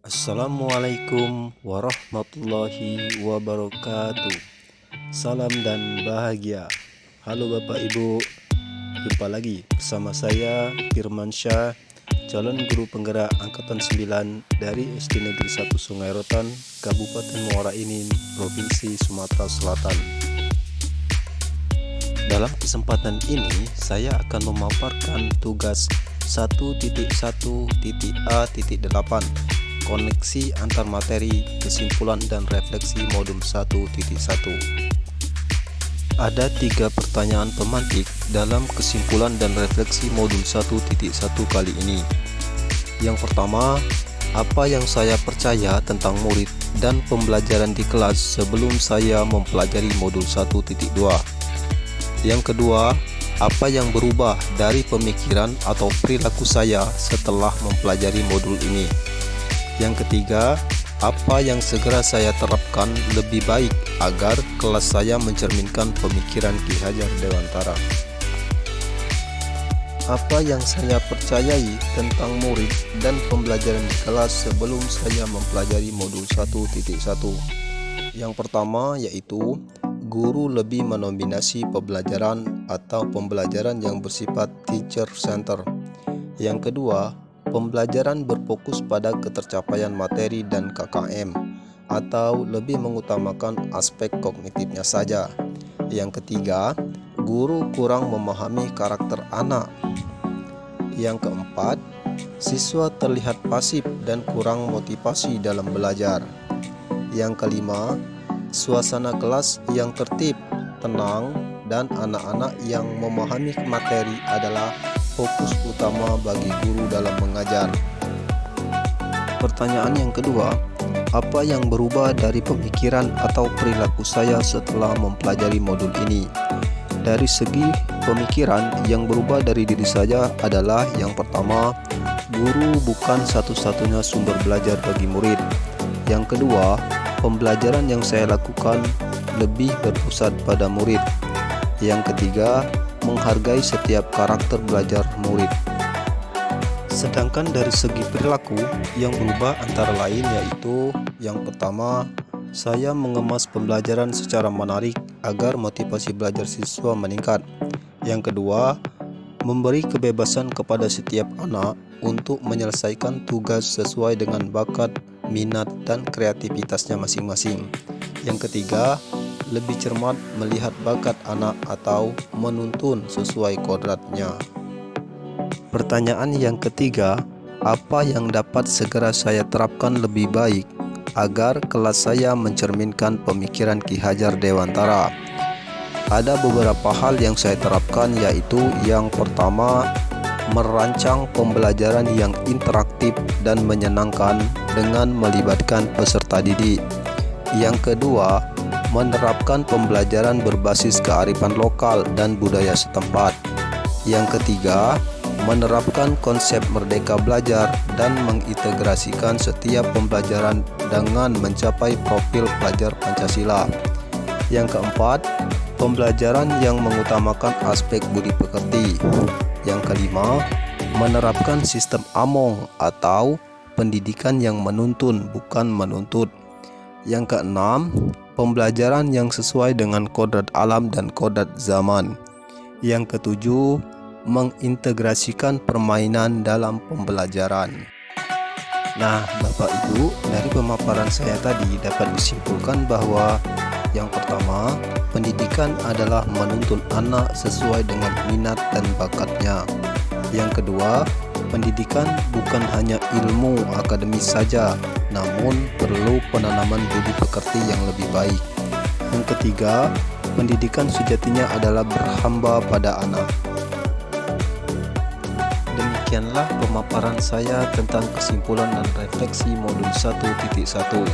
Assalamualaikum warahmatullahi wabarakatuh. Salam dan bahagia. Halo Bapak Ibu, jumpa lagi bersama saya Firmansyah, calon guru penggerak angkatan 9 dari SD Negeri 1 Sungai Rotan, Kabupaten Muara Enim, Provinsi Sumatera Selatan. Dalam kesempatan ini saya akan memaparkan tugas 1.1.A.8, koneksi antar materi, kesimpulan dan refleksi modul 1.1. Ada 3 pertanyaan pemantik dalam kesimpulan dan refleksi modul 1.1 kali ini. Yang pertama, apa yang saya percaya tentang murid dan pembelajaran di kelas sebelum saya mempelajari modul 1.2. Yang kedua, apa yang berubah dari pemikiran atau perilaku saya setelah mempelajari modul ini. Yang ketiga, apa yang segera saya terapkan lebih baik agar kelas saya mencerminkan pemikiran Ki Hajar Dewantara. Apa yang saya percayai tentang murid dan pembelajaran di kelas sebelum saya mempelajari modul 1.1. Yang pertama yaitu guru lebih mendominasi pembelajaran atau pembelajaran yang bersifat teacher center. Yang kedua, pembelajaran berfokus pada ketercapaian materi dan KKM atau lebih mengutamakan aspek kognitifnya saja. Yang ketiga, guru kurang memahami karakter anak. Yang keempat, siswa terlihat pasif dan kurang motivasi dalam belajar. Yang kelima, suasana kelas yang tertib, tenang, dan anak-anak yang memahami materi adalah fokus utama bagi guru dalam mengajar. Pertanyaan yang kedua, apa yang berubah dari pemikiran atau perilaku saya setelah mempelajari modul ini? Dari segi pemikiran, yang berubah dari diri saya adalah yang pertama, guru bukan satu-satunya sumber belajar bagi murid. Yang kedua, pembelajaran yang saya lakukan lebih berpusat pada murid. Yang ketiga, menghargai setiap karakter belajar murid. Sedangkan dari segi perilaku, yang berubah antara lain yaitu yang pertama, saya mengemas pembelajaran secara menarik agar motivasi belajar siswa meningkat. Yang kedua, memberi kebebasan kepada setiap anak untuk menyelesaikan tugas sesuai dengan bakat, minat, dan kreativitasnya masing-masing. Yang ketiga, lebih cermat melihat bakat anak atau menuntun sesuai kodratnya. Pertanyaan yang ketiga, apa yang dapat segera saya terapkan lebih baik agar kelas saya mencerminkan pemikiran Ki Hajar Dewantara? Ada beberapa hal yang saya terapkan, yaitu yang pertama, merancang pembelajaran yang interaktif dan menyenangkan dengan melibatkan peserta didik. Yang kedua, menerapkan pembelajaran berbasis kearifan lokal dan budaya setempat. Yang ketiga, menerapkan konsep merdeka belajar dan mengintegrasikan setiap pembelajaran dengan mencapai profil pelajar Pancasila. Yang keempat, pembelajaran yang mengutamakan aspek budi pekerti. Yang kelima, menerapkan sistem AMONG atau pendidikan yang menuntun bukan menuntut. Yang keenam, pembelajaran yang sesuai dengan kodrat alam dan kodrat zaman. Yang ketujuh, mengintegrasikan permainan dalam pembelajaran. Nah, Bapak Ibu, dari pemaparan saya tadi dapat disimpulkan bahwa yang pertama, pendidikan adalah menuntun anak sesuai dengan minat dan bakatnya. Yang kedua, pendidikan bukan hanya ilmu akademis saja, namun perlu penanaman budi pekerti yang lebih baik. Yang ketiga, pendidikan sejatinya adalah berhamba pada anak. Demikianlah pemaparan saya tentang kesimpulan dan refleksi modul 1.1.